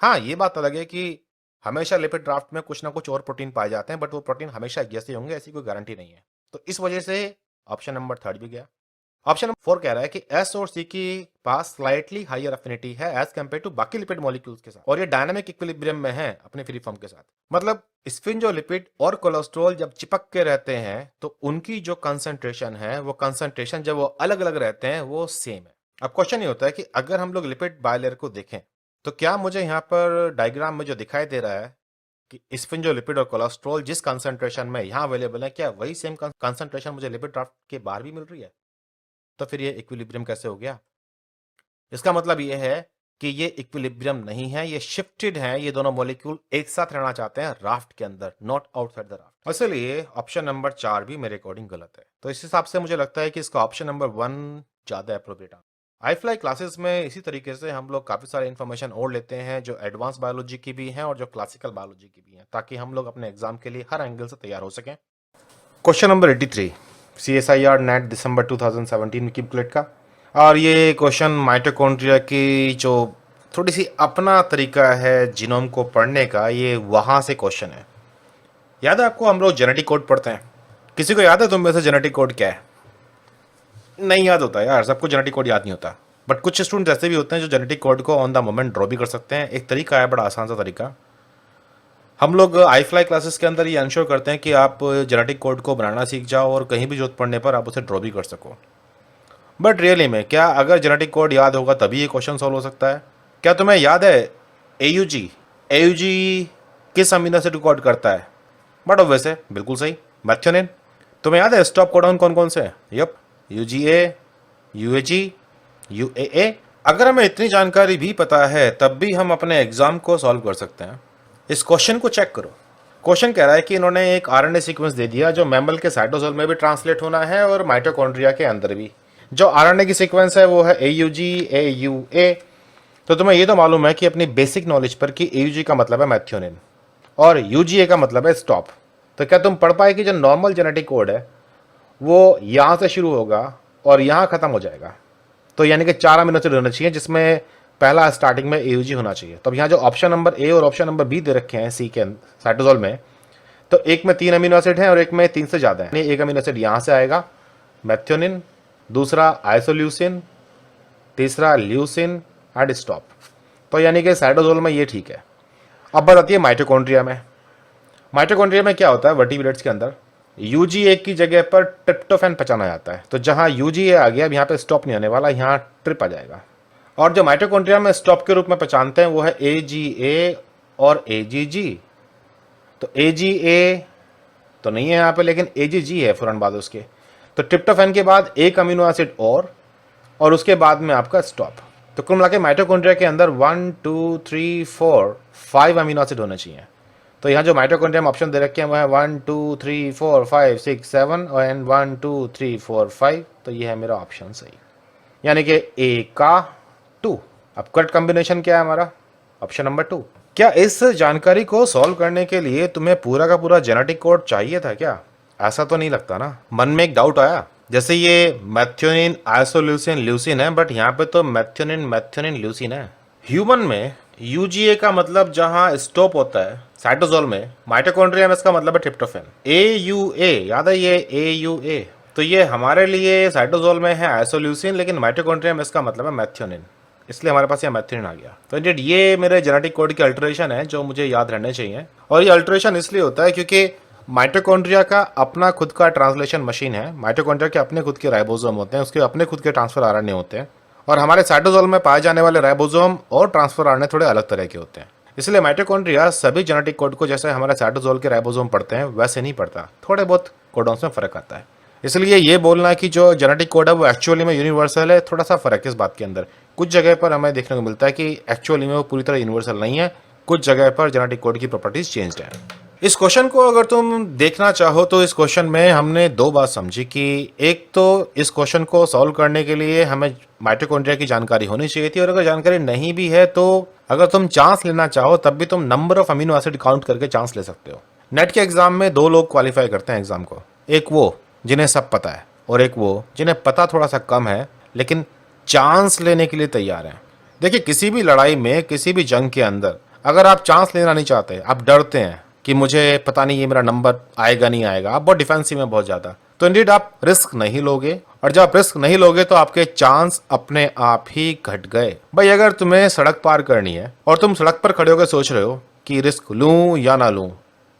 हाँ, ये बात अलग है कि हमेशा लिपिड ड्राफ्ट में कुछ ना कुछ और प्रोटीन पाए जाते हैं, बट वो प्रोटीन हमेशा एक जैसे होंगे ऐसी कोई गारंटी नहीं है। तो इस वजह से ऑप्शन नंबर 3 भी गया। ऑप्शन नंबर 4 कह रहा है कि एस और सी की पास स्लाइटली हायर अफिनिटी है एज कंपेयर टू बाकी लिपिड मॉलिक्यूल्स के साथ, और ये डायनामिक इक्विलिब्रियम में है अपने फ्री फॉर्म के साथ। मतलब स्फिंजोलिपिड और कोलेस्ट्रॉल जब चिपक के रहते हैं तो उनकी जो कंसंट्रेशन है वो कंसंट्रेशन जब वो अलग अलग रहते हैं वो सेम है। अब क्वेश्चन ये होता है कि अगर हम लोग लिपिड बायलेयर को देखें तो क्या मुझे यहाँ पर डायग्राम में जो दिखाई दे रहा है कि स्फिंजोलिपिड और कोलेस्ट्रॉल जिस कंसंट्रेशन में यहाँ अवेलेबल है, क्या वही सेम कंसंट्रेशन मुझे लिपिड ड्राफ्ट के बाहर भी मिल रही है? तो फिर ये इक्विलिब्रियम कैसे हो गया? इसका मतलब ये है कि ये इक्विलिब्रियम नहीं है, ये शिफ्टेड है। ये दोनों मॉलिक्यूल एक साथ रहना चाहते हैं राफ्ट के अंदर, नॉट आउटसाइड द राफ्ट। इसलिए ऑप्शन नंबर 4 भी मेरे अकॉर्डिंग गलत है। तो इस हिसाब से मुझे लगता है कि इसका ऑप्शन नंबर 1 ज्यादा अप्रोप्रिएट है। iFly क्लासेस में इसी तरीके से हम लोग काफी सारे इन्फॉर्मेशन और लेते हैं जो एडवांस बायोलॉजी की भी है और जो क्लासिकल बायोलॉजी की भी है, ताकि हम लोग अपने एग्जाम के लिए हर एंगल से तैयार हो सकें। क्वेश्चन नंबर 83 CSIR नेट दिसंबर 2017 की बुकलेट का, और ये क्वेश्चन माइटोकॉन्ड्रिया की जो थोड़ी सी अपना तरीका है जीनोम को पढ़ने का, ये वहाँ से क्वेश्चन है। याद है आपको, हम लोग जेनेटिक कोड पढ़ते हैं। किसी को याद है तुम में से जेनेटिक कोड क्या है? नहीं याद होता यार, सबको जेनेटिक कोड याद नहीं होता। बट कुछ स्टूडेंट ऐसे भी होते हैं जो जेनेटिक कोड को ऑन द मोमेंट ड्रॉ भी कर सकते हैं। एक तरीका है, बड़ा आसान सा तरीका। हम लोग iFly क्लासेस के अंदर ये इंश्योर करते हैं कि आप जेनेटिक कोड को बनाना सीख जाओ और कहीं भी जरूरत पड़ने पर आप उसे ड्रॉ भी कर सको। बट रियली में क्या अगर जेनेटिक कोड याद होगा तभी ये क्वेश्चन सॉल्व हो सकता है? क्या तुम्हें याद है AUG? AUG किस अमीनो एसिड को कोड करता है? बट वैसे बिल्कुल सही, मैथ्योनिन। तुम्हें याद है स्टॉप कोडॉन कौन कौन से? Yep, UGA, UAG, UAA। अगर हमें इतनी जानकारी भी पता है तब भी हम अपने एग्जाम को सॉल्व कर सकते हैं। इस क्वेश्चन को चेक करो। क्वेश्चन कह रहा है कि इन्होंने एक RNA सीक्वेंस दे दिया जो मैमल के साइटोसोल में भी ट्रांसलेट होना है और माइटोकॉन्ड्रिया के अंदर भी। जो RNA की सीक्वेंस है वो है AUG, AUA। तो तुम्हें ये तो मालूम है कि अपनी बेसिक नॉलेज पर कि AUG का मतलब है मैथ्योनिन और UGA का मतलब है स्टॉप। तो क्या तुम पढ़ पाए कि जो नॉर्मल जेनेटिक कोड है वो यहाँ से शुरू होगा और यहाँ खत्म हो जाएगा? तो यानी कि 4 अमीनो एसिड होना चाहिए जिसमें पहला स्टार्टिंग में AUG होना चाहिए। तो यहाँ जो ऑप्शन नंबर A और ऑप्शन नंबर B दे रखे हैं सी के साइटोसोल में, तो एक में 3 अमीनो एसिड हैं और एक में 3 से ज़्यादा है। एक अमीनो एसिड यहाँ से आएगा मैथ्योनिन, दूसरा आइसोल्यूसिन, तीसरा ल्यूसिन एंड स्टॉप। तो यानी कि साइटोसोल में ये ठीक है। अब बात आती है माइटोकॉन्ड्रिया में। माइटोकॉन्ड्रिया में क्या होता है वर्टिब्रेट्स के अंदर? UGA की जगह पर ट्रिप्टोफैन पहचाना जाता है। तो जहाँ UGA आ गया अब यहाँ पे स्टॉप नहीं आने वाला, यहाँ ट्रिप आ जाएगा। और जो माइटोकॉन्ड्रिया में स्टॉप के रूप में पहचानते हैं वो है AGA और AGG। तो AGA तो नहीं है यहाँ पे, लेकिन AGG है फौरन बाद उसके। तो ट्रिप्टोफैन के बाद एक अमीनो एसिड और उसके बाद में आपका स्टॉप। तो कुल मिला के माइटोकॉन्ड्रिया के अंदर 1 2 3 4 5 अमीनो एसिड होने चाहिए। तो यहाँ जो माइटोकॉन्ड्रिया में ऑप्शन दे रखे हैं वो है 1 2 3 4 5 6 7 और 1 2 3 4 5। तो ये है मेरा ऑप्शन सही, यानी कि A का 2। अब करेक्ट कॉम्बिनेशन क्या है हमारा? Option number 2। क्या इस जानकारी को सॉल्व करने के लिए तुम्हें पूरा का पूरा जेनेटिक कोड चाहिए था क्या? ऐसा तो नहीं लगता ना। मन में एक डाउट आया, जैसे ये मैथ्योनिन, आइसोल्यूसिन, ल्यूसिन है, बट यहाँ पे तो मैथ्योनिन ल्यूसिन है। ह्यूमन में UGA का मतलब जहाँ स्टॉप होता है साइटोसोल में, माइटोकॉन्ड्रिया में इसका मतलब है ट्रिप्टोफैन। AUA याद है, ये AUA तो ये हमारे लिए साइटोसोल में है आइसोल्यूसिन, लेकिन माइटोकॉन्ड्रिया में इसका मतलब है मैथ्योनिन, इसलिए हमारे पास ये मैथ्योनिन आ गया। तो इंडेड ये मेरे जेनेटिक कोड की अल्टरेशन है जो मुझे याद रहने चाहिए। और ये अल्टरेशन इसलिए होता है क्योंकि माइटोकॉन्ड्रिया का अपना खुद का ट्रांसलेशन मशीन है। माइटोकॉन्ड्रिया के अपने खुद के राइबोसोम होते हैं, उसके अपने खुद के ट्रांसफर RNA होते हैं, और हमारे साइटोसोल में पाए जाने वाले राइबोसोम और ट्रांसफर RNA थोड़े अलग तरह के होते हैं। इसलिए माइटोकॉन्ड्रिया सभी जेनेटिक कोड को जैसे हमारे साइटोसोल के राइबोसोम पढ़ते हैं वैसे नहीं पढ़ता, थोड़े बहुत कोडोन्स में फर्क आता है। इसलिए ये बोलना कि जो जेनेटिक कोड है वो एक्चुअली में यूनिवर्सल है, थोड़ा सा फर्क है इस बात के अंदर। कुछ जगह पर हमें देखने को मिलता है कि एक्चुअली में वो पूरी तरह यूनिवर्सल नहीं है, कुछ जगह पर जेनेटिक कोड की प्रॉपर्टीज चेंज्ड है। इस क्वेश्चन को अगर तुम देखना चाहो तो इस क्वेश्चन में हमने दो बात समझी कि एक तो इस क्वेश्चन को सॉल्व करने के लिए हमें माइटोकॉन्ड्रिया की जानकारी होनी चाहिए थी, और अगर जानकारी नहीं भी है तो अगर तुम चांस लेना चाहो तब भी तुम number of amino acid count करके चांस ले सकते हो। नेट के एग्जाम में दो लोग क्वालिफाई करते हैं एग्जाम को, एक वो जिन्हें सब पता है और एक वो जिन्हें पता थोड़ा सा कम है लेकिन चांस लेने के लिए तैयार हैं। देखिए, किसी भी लड़ाई में, किसी भी जंग के अंदर अगर आप चांस लेना नहीं चाहते, आप डरते हैं कि मुझे पता नहीं ये मेरा नंबर आएगा नहीं आएगा, आप बहुत डिफेंसिव में बहुत ज़्यादा, तो इंडीड आप रिस्क नहीं लोगे, और जब आप रिस्क नहीं लोगे तो आपके चांस अपने आप ही घट गए। भाई, अगर तुम्हें सड़क पार करनी है और तुम सड़क पर खड़े होकर सोच रहे हो कि रिस्क लूं या ना लूं,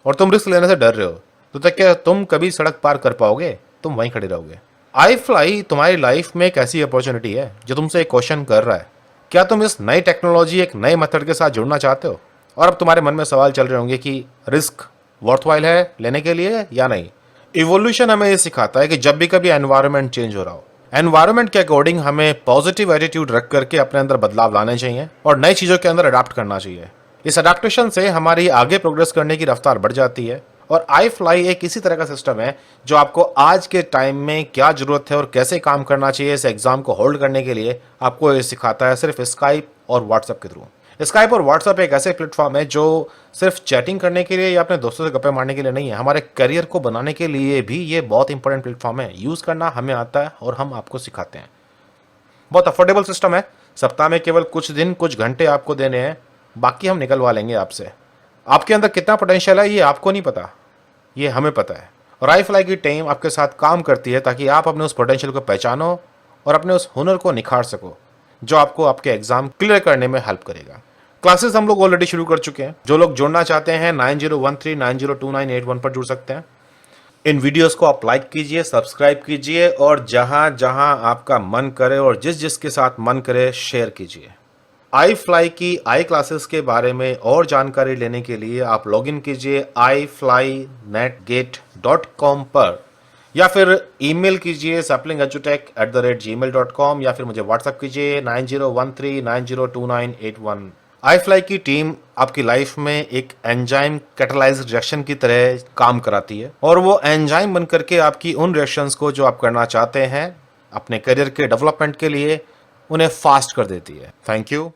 और तुम रिस्क लेने से डर रहे हो, तो तक क्या तुम कभी सड़क पार कर पाओगे? तुम वहीं खड़े रहोगे। आई फ्लाई तुम्हारी लाइफ में एक ऐसी अपॉर्चुनिटी है जो तुमसे एक क्वेश्चन कर रहा है, क्या तुम इस नई टेक्नोलॉजी, एक नए मेथड के साथ जुड़ना चाहते हो? और अब तुम्हारे मन में सवाल चल रहे होंगे कि रिस्क वर्थवाइल है लेने के लिए या नहीं। इवोल्यूशन हमें ये सिखाता है कि जब भी कभी एनवायरनमेंट चेंज हो रहा हो, एनवायरनमेंट के अकॉर्डिंग हमें पॉजिटिव एटीट्यूड रख करके अपने अंदर बदलाव लाने चाहिए और नई चीज़ों के अंदर अडाप्ट करना चाहिए। इस अडाप्टेशन से हमारी आगे प्रोग्रेस करने की रफ्तार बढ़ जाती है। और आई फ्लाई एक इसी तरह का सिस्टम है जो आपको आज के टाइम में क्या जरूरत है और कैसे काम करना चाहिए इस एग्जाम को होल्ड करने के लिए आपको ये सिखाता है, सिर्फ स्काइप और व्हाट्सएप के थ्रू। स्काइप और व्हाट्सएप एक ऐसे प्लेटफॉर्म है जो सिर्फ चैटिंग करने के लिए या अपने दोस्तों से गप्पे मारने के लिए नहीं है, हमारे करियर को बनाने के लिए भी ये बहुत इंपॉर्टेंट प्लेटफॉर्म है। यूज़ करना हमें आता है और हम आपको सिखाते हैं। बहुत अफोर्डेबल सिस्टम है, सप्ताह में केवल कुछ दिन, कुछ घंटे आपको देने हैं, बाकी हम निकलवा लेंगे आपसे। आपके अंदर कितना पोटेंशियल है ये आपको नहीं पता, ये हमें पता है। और आई फ्लाई की टीम आपके साथ काम करती है ताकि आप अपने उस पोटेंशियल को पहचानो और अपने उस हुनर को निखार सको जो आपको आपके एग्जाम क्लियर करने में हेल्प करेगा। क्लासेस हम लोग ऑलरेडी शुरू कर चुके हैं। जो लोग जुड़ना चाहते हैं 9013902981 पर जुड़ सकते हैं। इन वीडियोस को आप लाइक कीजिए, सब्सक्राइब कीजिए और जहां जहां आपका मन करे और जिस जिसके साथ मन करे शेयर कीजिए। आई फ्लाई की आई क्लासेस के बारे में और जानकारी लेने के लिए आप लॉगिन कीजिए iflynetgate.com पर, या फिर ईमेल कीजिए saplingeduTech@gmail.com, या फिर मुझे व्हाट्सएप कीजिए 9013902981। आई फ्लाई की टीम आपकी लाइफ में एक एंजाइम कैटालाइज्ड रिएक्शन की तरह काम कराती है और वो एंजाइम बन करके आपकी उन रिएक्शंस को जो आप करना चाहते हैं अपने करियर के डेवलपमेंट के लिए, उन्हें फास्ट कर देती है। Thank you.